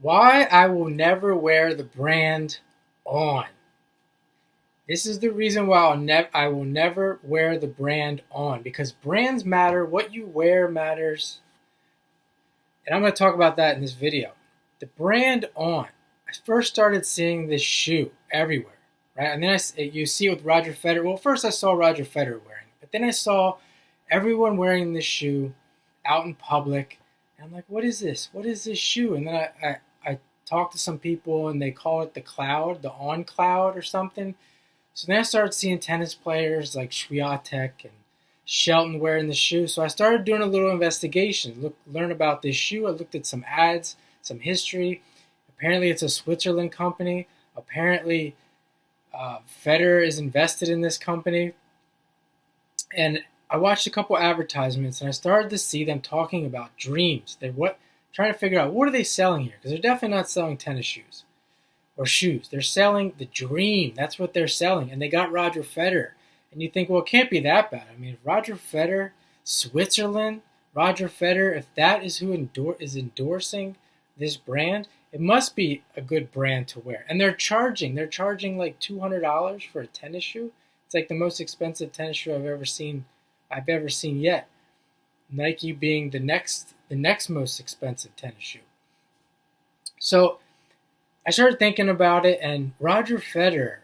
Why I will never wear the brand On. This is the reason why I will never wear the brand On, because brands matter, what you wear matters, and I'm going to talk about that in this video. The brand On. I first started seeing this shoe everywhere, right? And then you see it with Roger Federer. Well, first I saw Roger Federer wearing it, but then I saw everyone wearing this shoe out in public. And I'm like, what is this? What is this shoe? And then I talked to some people and they call it the Cloud, the On Cloud or something. So then I started seeing tennis players like Swiatek and Shelton wearing the shoe. So I started doing a little investigation, learn about this shoe. I looked at some ads, some history. Apparently it's a Switzerland company. Apparently Federer is invested in this company. And I watched a couple advertisements and I started to see them talking about dreams. Trying to figure out what are they selling here, because they're definitely not selling tennis shoes or shoes. They're selling the dream. That's what they're selling. And they got Roger Federer. And you think, well, it can't be that bad. I mean, if Roger Federer, Switzerland, Roger Federer, if that is who is endorsing this brand, it must be a good brand to wear. And they're charging like $200 for a tennis shoe. It's like the most expensive tennis shoe I've ever seen yet. Nike being the next most expensive tennis shoe. So I started thinking about it, and Roger Federer,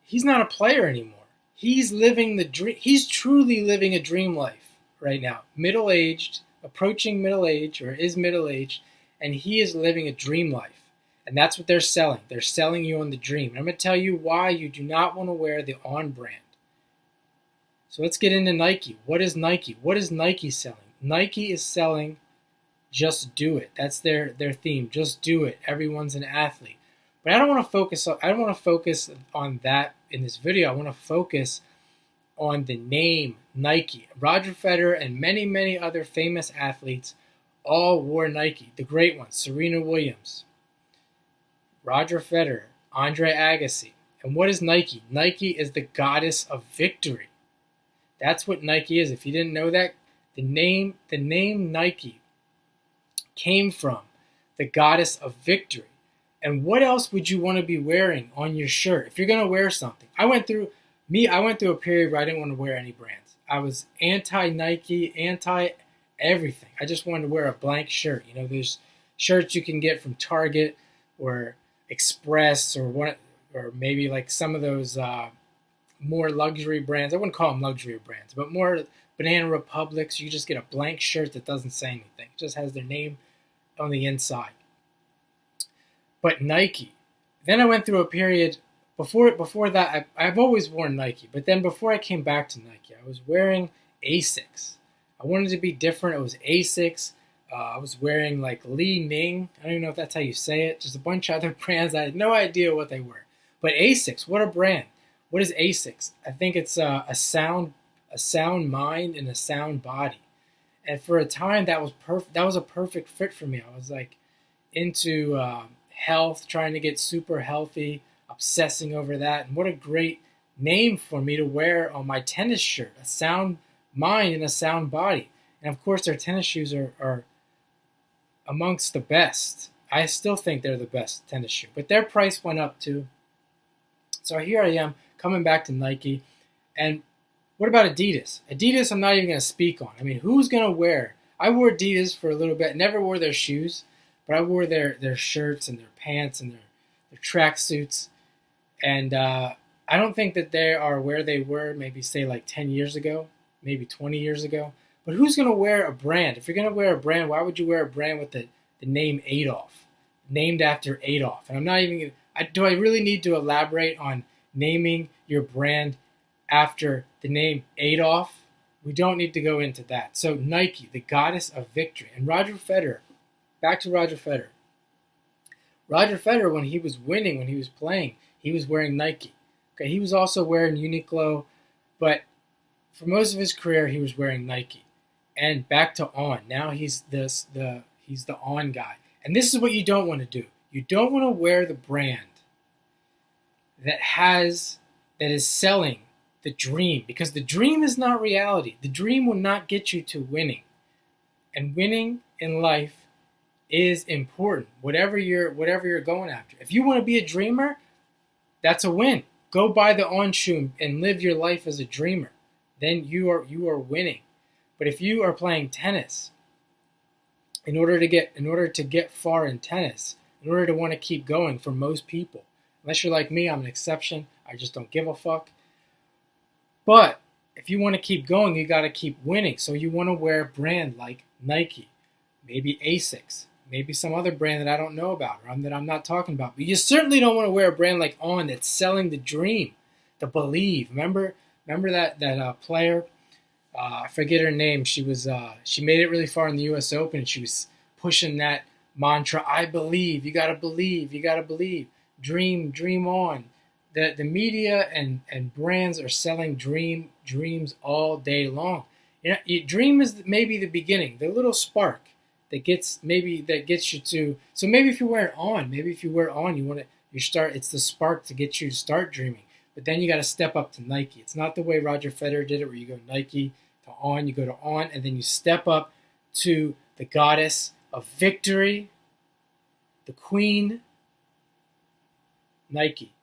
he's not a player anymore. He's living the dream. He's truly living a dream life right now. Middle-aged, approaching middle age, or is middle-aged, and he is living a dream life. And that's what they're selling. They're selling you on the dream. And I'm going to tell you why you do not want to wear the On brand. So let's get into Nike. What is Nike? What is Nike selling? Nike is selling just do it. That's their theme. Just do it. Everyone's an athlete. But I don't want to focus on that in this video. I want to focus on the name Nike. Roger Federer and many, many other famous athletes all wore Nike. The great ones, Serena Williams, Roger Federer, Andre Agassi. And what is Nike? Nike is the goddess of victory. That's what Nike is. If you didn't know that, the name Nike came from the goddess of victory. And what else would you want to be wearing on your shirt if you're going to wear something? I went through a period where I didn't want to wear any brands. I was anti-Nike, anti-everything. I just wanted to wear a blank shirt. You know, there's shirts you can get from Target or Express or maybe like some of those more luxury brands. I wouldn't call them luxury brands, but more Banana Republics. You just get a blank shirt that doesn't say anything. It just has their name on the inside. But Nike. Then I went through a period before that. I've always worn Nike, but then before I came back to Nike, I was wearing Asics. I wanted to be different. It was Asics. I was wearing like Li Ning. I don't even know if that's how you say it. Just a bunch of other brands. I had no idea what they were. But Asics, what a brand. What is Asics? I think it's a sound mind and a sound body. And for a time, that was perfect. That was a perfect fit for me. I was like into health, trying to get super healthy, obsessing over that. And what a great name for me to wear on my tennis shirt, a sound mind and a sound body. And of course, their tennis shoes are amongst the best. I still think they're the best tennis shoe, but their price went up too. So here I am coming back to Nike. And what about Adidas? Adidas, I'm not even going to speak on. I mean, who's going to wear? I wore Adidas for a little bit, never wore their shoes, but I wore their shirts and their pants and their track suits. And I don't think that they are where they were maybe, say, like 10 years ago, maybe 20 years ago. But who's going to wear a brand? If you're going to wear a brand, why would you wear a brand with the name Adolf, named after Adolf? And I'm not even going to, do I really need to elaborate on naming your brand after the name Adolf? We don't need to go into that. So Nike, the goddess of victory. And Roger Federer, back to Roger Federer. Roger Federer, when he was winning, when he was playing, he was wearing Nike. Okay, he was also wearing Uniqlo, but for most of his career, he was wearing Nike. And back to On. Now he's the On guy. And this is what you don't want to do. You don't want to wear the brand that is selling the dream, because the dream is not reality. The dream will not get you to winning. And winning in life is important. Whatever you're going after. If you want to be a dreamer, that's a win. Go buy the On shoe and live your life as a dreamer. Then you are winning. But if you are playing tennis, in order to get far in tennis, in order to want to keep going for most people, unless you're like me, I'm an exception. I just don't give a fuck. But if you want to keep going, you got to keep winning. So you want to wear a brand like Nike, maybe Asics, maybe some other brand that I don't know about or that I'm not talking about. But you certainly don't want to wear a brand like On that's selling the dream, the believe. Remember that player? I forget her name. She made it really far in the U.S. Open, and she was pushing that mantra. I believe. You gotta believe. You gotta believe. Dream on. The media and brands are selling dreams all day long. Dream is maybe the beginning, the little spark that gets you to. So maybe if you wear it On, you start. It's the spark to get you to start dreaming. But then you got to step up to Nike. It's not the way Roger Federer did it, where you go Nike to On, you go to On, and then you step up to the goddess of victory, the queen, Nike.